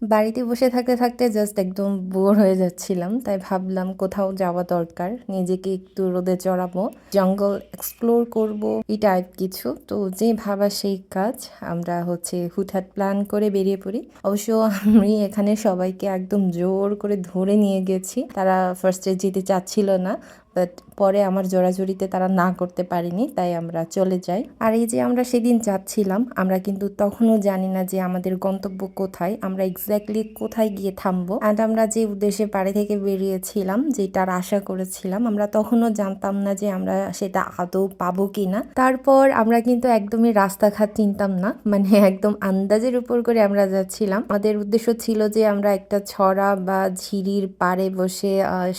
বাড়িতে বসে থাকতে থাকতে জাস্ট একদম বোর হয়ে যাচ্ছিলাম, তাই ভাবলাম কোথাও যাওয়া দরকার, নিজেকে একটু রোদে চড়াবো, জঙ্গল এক্সপ্লোর করব, এই টাইপ কিছু। তো যে ভাবা সেই কাজ, আমরা হচ্ছে হুটহাট প্ল্যান করে বেরিয়ে পড়ি। অবশ্য আমি এখানে সবাইকে একদম জোর করে ধরে নিয়ে গেছি, তারা ফার্স্টে যেতে চাচ্ছিল না, বাট পরে আমার জোরাজুরিতে তারা না করতে পারেনি, তাই আমরা চলে যাই। আর এই যে আমরা সেদিন যাচ্ছিলাম, আমরা কিন্তু তখনও জানি না যে আমাদের গন্তব্য কোথায়, আমরা এক্স্যাক্টলি কোথায় গিয়ে থামবো। অ্যান্ড আমরা যে উদ্দেশ্যে বাড়ি থেকে বেরিয়েছিলাম, যেটার আশা করেছিলাম, আমরা তখনও জানতাম না যে আমরা সেটা আদৌ পাবো কিনা। তারপর আমরা কিন্তু একদমই রাস্তাঘাট চিনতাম না, মানে একদম আন্দাজের উপর করে আমরা যাচ্ছিলাম। আমাদের উদ্দেশ্য ছিল যে আমরা একটা ছড়া বা ঝিরির পাড়ে বসে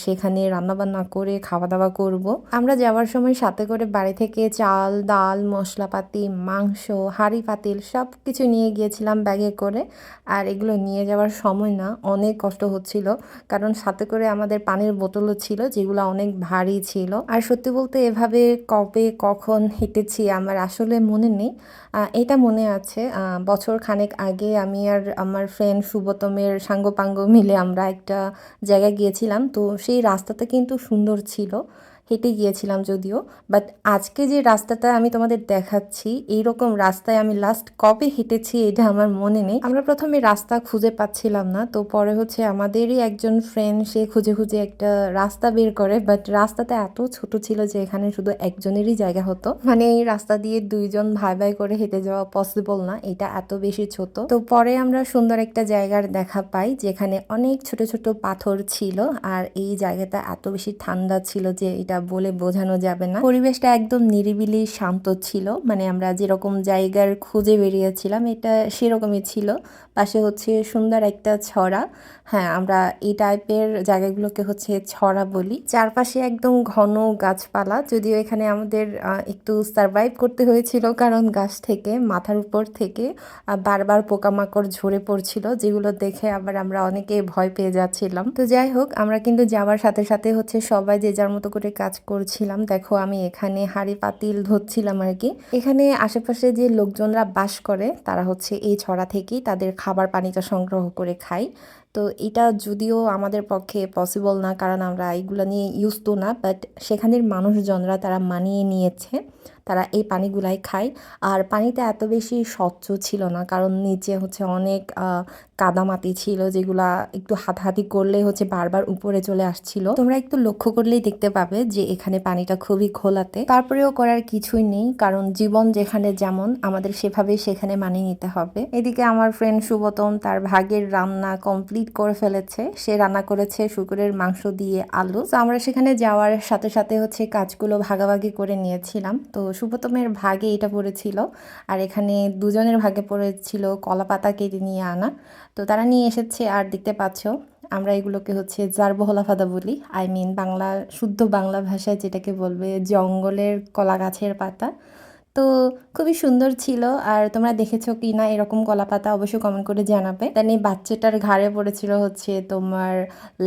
সেখানে রান্নাবান্না করে খাওয়া দাওয়া করব। আমরা যাওয়ার সময় সাথে করে বাড়ি থেকে চাল, ডাল, মশলাপাতি, মাংস, হাঁড়ি পাতিল সব কিছু নিয়ে গিয়েছিলাম ব্যাগে করে। আর এগুলো নিয়ে যাওয়ার সময় না অনেক কষ্ট হচ্ছিল, কারণ সাথে করে আমাদের পানির বোতলও ছিল, যেগুলো অনেক ভারী ছিল। আর সত্যি বলতে এভাবে কবে কখন হেঁটেছি আমার আসলে মনে নেই। এটা মনে আছে, বছর খানেক আগে আমি আর আমার ফ্রেন্ড সুব্রতমের সাঙ্গপাঙ্গ মিলে আমরা একটা জায়গায় গিয়েছিলাম। তো সেই রাস্তাটা কিন্তু সুন্দর ছিল, হেঁটে গিয়েছিলাম যদিও, বাট আজকে যে রাস্তাটা আমি তোমাদের দেখাচ্ছি, এইরকম রাস্তায় আমি লাস্ট কবে হেঁটেছি এটা আমার মনে নেই। আমরা প্রথমে রাস্তা খুঁজে পাচ্ছিলাম না, তো পরে হচ্ছে আমাদেরই একজন ফ্রেন্ড, সে খুঁজে খুঁজে একটা রাস্তা বের করে, বাট রাস্তাটা এত ছোট ছিল যে এখানে শুধু একজনেরই জায়গা হতো, মানে এই রাস্তা দিয়ে দুইজন ভাই ভাই করে হেঁটে যাওয়া পসিবল না, এটা এত বেশি ছোট। তো পরে আমরা সুন্দর একটা জায়গার দেখা পাই, যেখানে অনেক ছোট ছোট পাথর ছিল, আর এই জায়গাটা এত বেশি ঠান্ডা ছিল যে এটা বলে বোঝানো যাবে না। পরিবেশটা একদম নিরিবিলি শান্ত ছিল, মানে আমরা যেরকম জায়গার খুঁজে বেরিয়েছিলাম এটা সেরকমই ছিল। পাশে হচ্ছে সুন্দর একটা ছড়া, হ্যাঁ আমরা এই টাইপের জায়গাগুলোকে হচ্ছে ছড়া বলি। চারপাশে একদম ঘন গাছপালা, যদিও এখানে আমাদের একটু সারভাইভ করতে হয়েছিল, কারণ গাছ থেকে মাথার উপর থেকে বারবার পোকামাকড় ঝরে পড়ছিল, যেগুলো দেখে আবার আমরা অনেকে ভয় পেয়ে যাচ্ছিলাম। তো যাই হোক, আমরা কিন্তু যাওয়ার সাথে সাথে হচ্ছে সবাই যে যার মতো করে কাজ করছিলাম। দেখো আমি এখানে হাঁড়ি পাতিল ধরছিলাম আর কি। এখানে আশেপাশে যে লোকজনরা বাস করে তারা হচ্ছে এই ছড়া থেকেই তাদের খাবার পানিটা সংগ্রহ করে খায়। তো এটা যদিও আমাদের পক্ষে পসিবল না, কারণ আমরা এইগুলো নিয়ে ইউজ তো না, বাট সেখানের মানুষজনরা তারা মানিয়ে নিয়েছে, তারা এই পানিগুলাই খায়। আর পানিটা এত বেশি স্বচ্ছ ছিল না, কারণ নিচে হচ্ছে অনেক কাদামাটি ছিল, যেগুলা একটু হাতাহাতি করলে হচ্ছে বারবার উপরে চলে আসছিল। তোমরা একটু লক্ষ্য করলেই দেখতে পাবে যে এখানে পানিটা খুবই ঘোলাতে। তারপরেও করার কিছুই নেই, কারণ জীবন যেখানে যেমন আমাদের সেভাবেই সেখানে মানিয়ে নিতে হবে। এদিকে আমার ফ্রেন্ড সুব্রতম তার ভাগের রান্না কমপ্লিট করে ফেলেছে, সে রান্না করেছে শুকরের মাংস দিয়ে আলু। তো আমরা সেখানে যাওয়ার সাথে সাথে হচ্ছে কাজগুলো ভাগাভাগি করে নিয়েছিলাম। তো সুব্রতমের ভাগে এটা পড়েছিল, আর এখানে দুজনের ভাগে পড়েছিল কলা পাতা কেটে নিয়ে আনা। তো তারা নিয়ে এসেছে, আর দেখতে পাচ্ছ আমরা এগুলোকে হচ্ছে জারবহলা ফাদা বলি, আই মিন বাংলা, শুদ্ধ বাংলা ভাষায় যেটাকে বলবে জঙ্গলের কলা গাছের পাতা। তো খুবই সুন্দর ছিল। আর তোমরা দেখেছো কি না এরকম কলা পাতা অবশ্যই কমেন্ট করে জানাবে। দেন এই বাচ্চাটার ঘাড়ে পড়েছিল হচ্ছে তোমার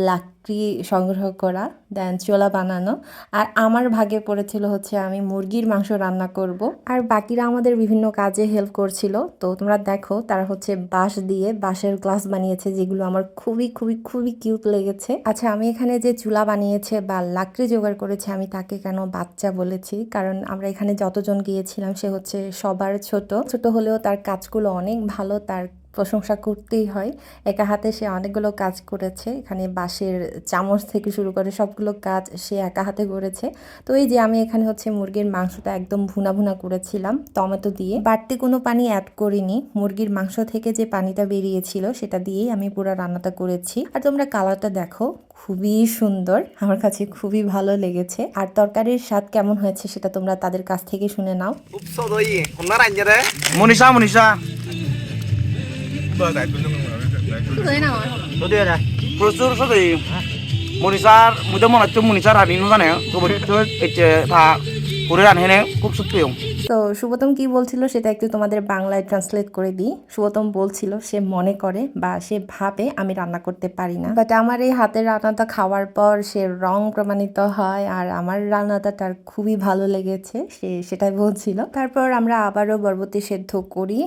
লাকড়ি সংগ্রহ করা, দেন চোলা বানানো। আর আমার ভাগে পড়েছিল হচ্ছে আমি মুরগির মাংস রান্না করব, আর বাকিরা আমাদের বিভিন্ন কাজে হেল্প করছিল। তো তোমরা দেখো তারা হচ্ছে বাঁশ দিয়ে বাঁশের গ্লাস বানিয়েছে, যেগুলো আমার খুবই খুবই খুবই কিউট লেগেছে। আচ্ছা, আমি এখানে যে চুলা বানিয়েছে বা লাকড়ি জোগাড় করেছে আমি তাকে কেন বাচ্চা বলেছি, কারণ আমরা এখানে যতজন গিয়েছিলাম সে হচ্ছে সবার ছোট। ছোট হলেও তার কাজগুলো অনেক ভালো, তার প্রশংসা করতেই হয়। একা হাতে সে অনেকগুলো কাজ করেছে, এখানে বাঁশের চামচ থেকে শুরু করে সবগুলো কাজ সে একা হাতে করেছে। তো এই যে আমি এখানে হচ্ছে মুরগির মাংসটা একদম ভুনা ভুনা করেছিলাম টমেটো দিয়ে, বাড়তি কোনো পানি অ্যাড করিনি। মুরগির মাংস থেকে যে পানিটা বেরিয়েছিল সেটা দিয়েই আমি পুরো রান্নাটা করেছি। আর তোমরা কালারটা দেখো, খুবই সুন্দর, আমার কাছে খুবই ভালো লেগেছে। আর তরকারির স্বাদ কেমন হয়েছে সেটা তোমরা তাদের কাছ থেকে শুনে নাও। মনীষা মনীষা প্রচুর সদয় মনীষার মধ্যে মনে হচ্ছে মনীষার হানি জানে তো করে রান হেনে খুব সত্যি তো সুবোতম কি বলছিল সেটা একটু তোমাদের বাংলায় ট্রান্সলেট করে দিই। সুবোতম বলছিল সে মনে করে বা সে ভাবে আমি রান্না করতে পারি না, বাট আমার এই হাতের রান্নাটা খাওয়ার পর সে রং প্রমাণিত হয় আর আমার রান্নাটা তার খুবই ভালো লেগেছে, সে সেটাই বলছিল। তারপর আমরা আবারও বরবটি সেদ্ধ করি।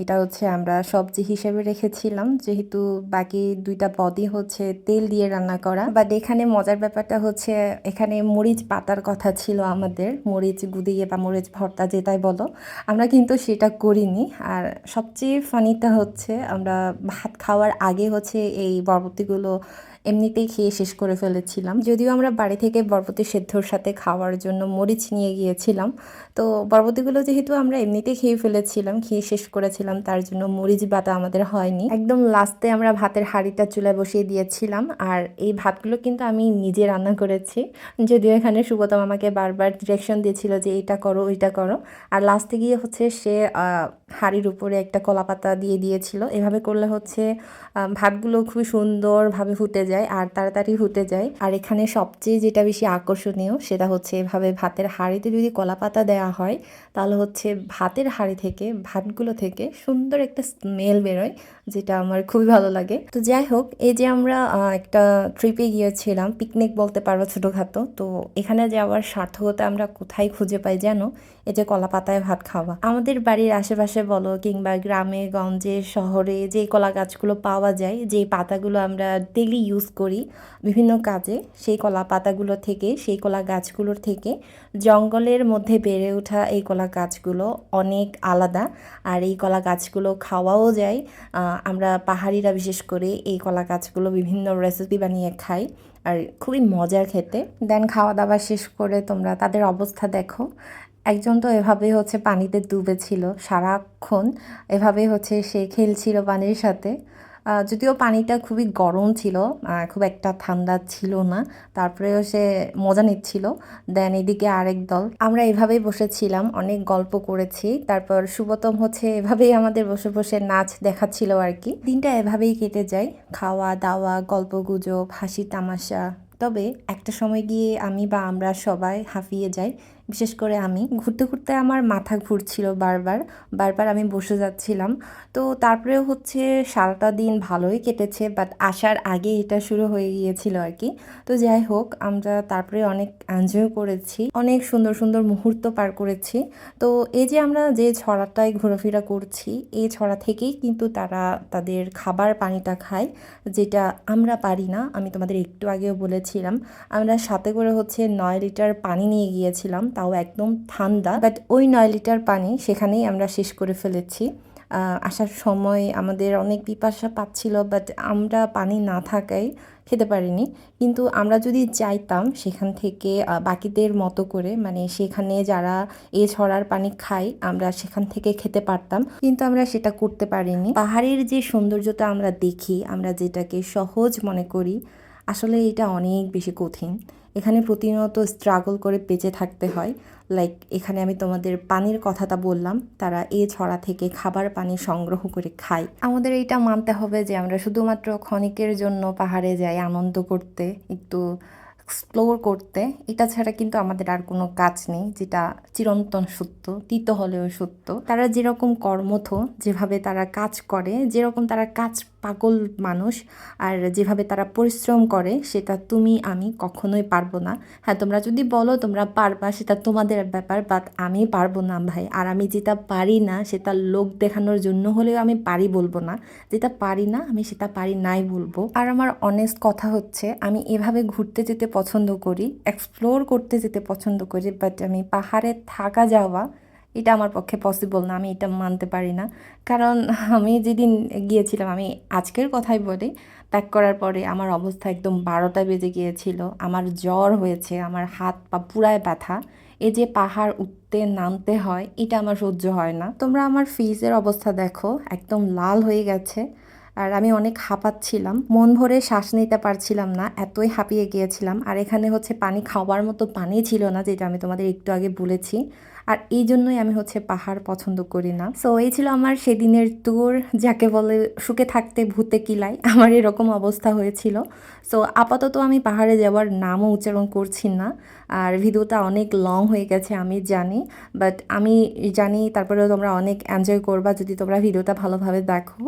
এটা হচ্ছে আমরা সবজি হিসেবে রেখেছিলাম, যেহেতু বাকি দুইটা পদই হচ্ছে তেল দিয়ে রান্না করা। বাট এখানে মজার ব্যাপারটা হচ্ছে এখানে মরিচ পাতার কথা ছিল আমাদের, মরিচ গুদিয়ে বা মরিচ ভর্তা যেটাই বলো, আমরা কিন্তু সেটা করিনি। আর সবচেয়ে ফানিটা হচ্ছে আমরা ভাত খাওয়ার আগে হচ্ছে এই বরবটিগুলো এমনিতেই খেয়ে শেষ করে ফেলেছিলাম। যদিও আমরা বাড়ি থেকে বরবটি সেদ্ধর সাথে খাওয়ার জন্য মরিচ নিয়ে গিয়েছিলাম, তো বরবটিগুলো যেহেতু আমরা এমনিতেই খেয়ে ফেলেছিলাম, খেয়ে শেষ করেছিলাম, তার জন্য মরিচ বাটা আমাদের হয়নি। একদম লাস্টে আমরা ভাতের হাঁড়িটা চুলায় বসিয়ে দিয়েছিলাম। আর এই ভাতগুলো কিন্তু আমি নিজে রান্না করেছি, যদিও এখানে সুবোতম আমাকে বারবার ডিরেকশন দিয়েছিল যে এইটা করো ওইটা করো। আর লাস্টে গিয়ে হচ্ছে সে হাঁড়ির উপরে একটা কলাপাতা দিয়ে দিয়েছিল। এভাবে করলে হচ্ছে ভাতগুলো খুবই সুন্দরভাবে ফুটে যায় আর তাড়াতাড়ি ফুটে যায়। আর এখানে সবচেয়ে যেটা বেশি আকর্ষণীয় সেটা হচ্ছে এভাবে ভাতের হাঁড়িতে যদি কলাপাতা দেওয়া হয় তাহলে হচ্ছে ভাতের হাঁড়ি থেকে ভাতগুলো থেকে সুন্দর একটা স্মেল বেরোয়, যেটা আমার খুবই ভালো লাগে। তো যাই হোক, এই যে আমরা একটা ট্রিপে গিয়েছিলাম, পিকনিক বলতে পারবো ছোটোখাটো, তো এখানে যাওয়ার সার্থকতা আমরা কোথায় খুঁজে পাই জানো? এই যে কলা পাতায় ভাত খাওয়া। আমাদের বাড়ির আশেপাশে বলো কিংবা গ্রামে গঞ্জে শহরে যে কলা গাছগুলো পাওয়া যায়, যে পাতাগুলো আমরা ডেলি ইউজ করি বিভিন্ন কাজে, সেই কলা পাতাগুলো থেকে, সেই কলা গাছগুলোর থেকে জঙ্গলের মধ্যে বেড়ে ওঠা এই কলা গাছগুলো অনেক আলাদা। আর এই কলা গাছগুলো খাওয়াও যায়। আমরা পাহাড়িরা বিশেষ করে এই কলা গাছগুলো বিভিন্ন রেসিপি বানিয়ে খাই আর খুবই মজার খেতে। দেন খাওয়া দাওয়া শেষ করে তোমরা তাদের অবস্থা দেখো। একজন তো এভাবেই হচ্ছে পানিতে ডুবেছিল সারাক্ষণ, এভাবেই হচ্ছে সে খেলছিল পানির সাথে। যদিও পানিটা খুবই গরম ছিল, খুব একটা ঠান্ডা ছিল না, তারপরেও সে মজা নিচ্ছিল। দেন এদিকে আরেক দল, আমরা এভাবেই বসেছিলাম, অনেক গল্প করেছি। তারপর সুবোতম হচ্ছে এভাবেই আমাদের বসে বসে নাচ দেখাচ্ছিল আর কি। দিনটা এভাবেই কেটে যায়, খাওয়া দাওয়া, গল্প গুজব, হাসি তামাশা। তবে একটা সময় গিয়ে আমি বা আমরা সবাই হাঁপিয়ে যাই, বিশেষ করে আমি। ঘুরতে ঘুরতে আমার মাথা ঘুরছিল বারবার বারবার, আমি বসে যাচ্ছিলাম। তো তারপরেও হচ্ছে সারাটা দিন ভালোই কেটেছে, বাট আসার আগে এটা শুরু হয়ে গিয়েছিল আর কি। তো যাই হোক, আমরা তারপরে অনেক এনজয় করেছি, অনেক সুন্দর সুন্দর মুহূর্ত পার করেছি। তো এই যে আমরা যে ছড়াটায় ঘোরাফেরা করছি, এই ছড়া থেকেই কিন্তু তারা তাদের খাবার পানিটা খায়, যেটা আমরা পারি না। আমি তোমাদের একটু আগেও বলেছিলাম আমরা সাথে করে হচ্ছে 9 লিটার পানি নিয়ে গিয়েছিলাম, তাও একদম ঠান্ডা, বাট ওই 9 লিটার পানি সেখানেই আমরা শেষ করে ফেলেছি। আসার সময় আমাদের অনেক পিপাসা পাচ্ছিল, বাট আমরা পানি না থাকায় খেতে পারিনি। কিন্তু আমরা যদি চাইতাম সেখান থেকে বাকিদের মতো করে, মানে সেখানে যারা এ ছড়ার পানি খায়, আমরা সেখান থেকে খেতে পারতাম, কিন্তু আমরা সেটা করতে পারিনি। পাহাড়ের যে সৌন্দর্যটা আমরা দেখি, আমরা যেটাকে সহজ মনে করি, আসলে এটা অনেক বেশি কঠিন। এখানে প্রতিনিয়ত স্ট্রাগল করে বেঁচে থাকতে হয়। লাইক এখানে আমি তোমাদের পানির কথাটা বললাম, তারা এই ছড়া থেকে খাবার পানি সংগ্রহ করে খায়। আমাদের এইটা মানতে হবে যে আমরা শুধুমাত্র ক্ষণিকের জন্য পাহাড়ে যাই আনন্দ করতে, একটু এক্সপ্লোর করতে, এটা ছাড়া কিন্তু আমাদের আর কোনো কাজ নেই, যেটা চিরন্তন সত্য, তিত হলেও সত্য। তারা যেরকম কর্মঠ, যেভাবে তারা কাজ করে, যেরকম তারা কাজ পাগল মানুষ, আর যেভাবে তারা পরিশ্রম করে, সেটা তুমি আমি কখনোই পারবো না। হ্যাঁ, তোমরা যদি বলো তোমরা পারবা, সেটা তোমাদের ব্যাপার, বাট আমি পারবো না ভাই। আর আমি যেটা পারি না সেটা লোক দেখানোর জন্য হলেও আমি পারি বলবো না, যেটা পারি না আমি সেটা পারি নাই বলবো। আর আমার অনেস্ট কথা হচ্ছে, আমি এভাবে ঘুরতে যেতে পছন্দ করি, এক্সপ্লোর করতে যেতে পছন্দ করি, বাট আমি পাহাড়ে থাকা যাওয়া এটা আমার পক্ষে পসিবল না, আমি এটা মানতে পারি না। কারণ আমি যেদিন গিয়েছিলাম, আমি আজকের কথাই বলি, প্যাক করার পরে আমার অবস্থা একদম 12টা বেজে গিয়েছিল, আমার জ্বর হয়েছে, আমার হাত পা পুরায় ব্যথা। এই যে পাহাড় উঠতে নামতে হয়, এটা আমার সহ্য হয় না। তোমরা আমার ফেসের অবস্থা দেখো, একদম লাল হয়ে গেছে। আর আমি অনেক হাঁপাচ্ছিলাম, মন ভরে শ্বাস নিতে পারছিলাম না, এতই হাঁপিয়ে গিয়েছিলাম। আর এখানে হচ্ছে পানি খাওয়ার মতো পানি ছিল না, যেটা আমি তোমাদের একটু আগে বলেছি। আর এই জন্যই আমি হচ্ছে পাহাড় পছন্দ করি না। সো এই ছিল আমার সেদিনের ট্যুর, যাকে বলে সুখে থাকতে ভূতে কিলাই। আমার এরকম অবস্থা হয়েছিল। সো আপাতত আমি পাহাড়ে যাওয়ার নামও উচ্চারণ করছি না। আর ভিডিওটা অনেক লং হয়ে গেছে আমি জানি, বাট আমি জানি তারপরেও তোমরা অনেক এনজয় করবা যদি তোমরা ভিডিওটা ভালোভাবে দেখো।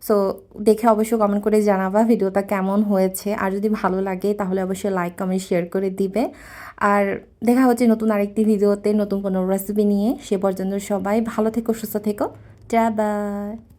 সো দেখে অবশ্যই কমেন্ট করে জানাবা ভিডিওটা কেমন হয়েছে, আর যদি ভালো লাগে তাহলে অবশ্যই লাইক কমেন্ট শেয়ার করে দিবে। আর দেখা হচ্ছে নতুন আরেকটি ভিডিওতে নতুন কোনো রেসিপি নিয়ে। সে পর্যন্ত সবাই ভালো থেকো, সুস্থ থেকো। টা বাই।